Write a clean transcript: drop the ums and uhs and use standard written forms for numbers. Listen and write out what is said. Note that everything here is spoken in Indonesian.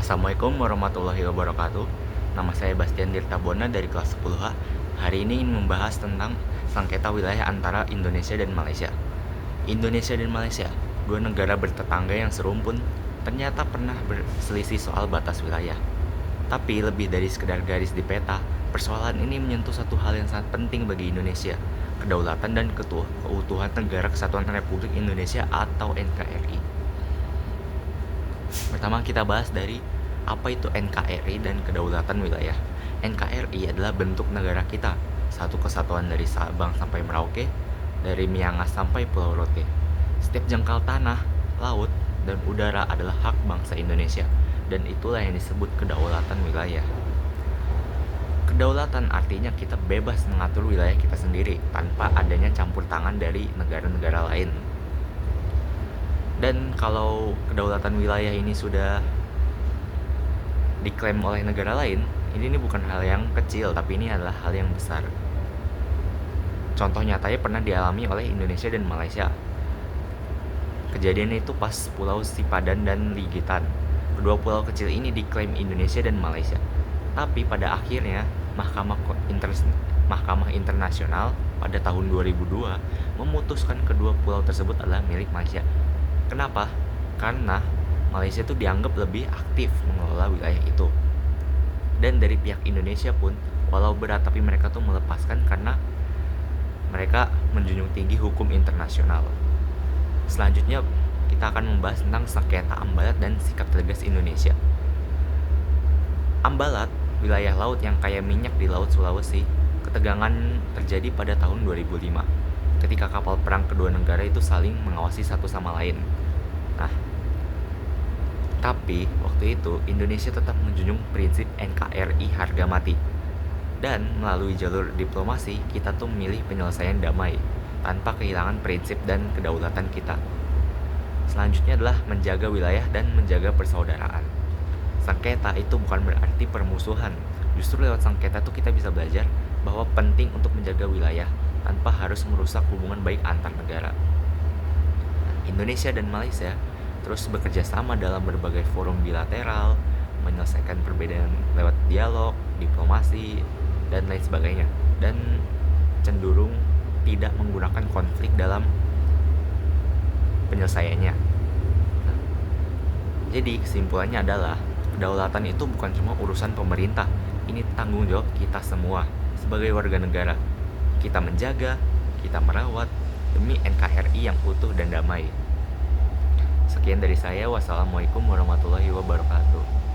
Assalamualaikum warahmatullahi wabarakatuh. Nama saya Bastian Dirtabona dari kelas 10H. Hari ini ingin membahas tentang sengketa wilayah antara Indonesia dan Malaysia. Indonesia dan Malaysia, dua negara bertetangga yang serumpun, ternyata pernah berselisih soal batas wilayah. Tapi lebih dari sekedar garis di peta, persoalan ini menyentuh satu hal yang sangat penting bagi Indonesia, kedaulatan dan keutuhan Negara Kesatuan Republik Indonesia atau NKRI. Pertama kita bahas dari apa itu NKRI dan kedaulatan wilayah. NKRI adalah bentuk negara kita, satu kesatuan dari Sabang sampai Merauke, dari Miangas sampai Pulau Rote. Setiap jangkal tanah, laut, dan udara adalah hak bangsa Indonesia, dan itulah yang disebut kedaulatan wilayah. Kedaulatan artinya kita bebas mengatur wilayah kita sendiri tanpa adanya campur tangan dari negara-negara lain. Dan kalau kedaulatan wilayah ini sudah diklaim oleh negara lain, ini bukan hal yang kecil, tapi ini adalah hal yang besar. Contoh nyatanya pernah dialami oleh Indonesia dan Malaysia. Kejadian itu pas Pulau Sipadan dan Ligitan. Kedua pulau kecil ini diklaim Indonesia dan Malaysia. Tapi pada akhirnya Mahkamah Internasional pada tahun 2002 memutuskan kedua pulau tersebut adalah milik Malaysia. Kenapa? Karena Malaysia itu dianggap lebih aktif mengelola wilayah itu. Dan dari pihak Indonesia pun, walau berat tapi mereka tuh melepaskan karena mereka menjunjung tinggi hukum internasional. Selanjutnya kita akan membahas tentang sengketa Ambalat dan sikap tegas Indonesia. Ambalat, wilayah laut yang kaya minyak di Laut Sulawesi, ketegangan terjadi pada tahun 2005 ketika kapal perang kedua negara itu saling mengawasi satu sama lain. Nah, tapi waktu itu Indonesia tetap menjunjung prinsip NKRI harga mati. Dan melalui jalur diplomasi, kita tuh memilih penyelesaian damai tanpa kehilangan prinsip dan kedaulatan kita. Selanjutnya adalah menjaga wilayah dan menjaga persaudaraan. Sengketa itu bukan berarti permusuhan. Justru lewat sengketa tuh kita bisa belajar bahwa penting untuk menjaga wilayah tanpa harus merusak hubungan baik antar negara. Indonesia dan Malaysia terus bekerja sama dalam berbagai forum bilateral, menyelesaikan perbedaan lewat dialog, diplomasi, dan lain sebagainya, dan cenderung tidak menggunakan konflik dalam penyelesaiannya. Jadi kesimpulannya adalah kedaulatan itu bukan cuma urusan pemerintah, ini tanggung jawab kita semua sebagai warga negara. Kita menjaga, kita merawat demi NKRI yang utuh dan damai. Sekian dari saya. Wassalamualaikum warahmatullahi wabarakatuh.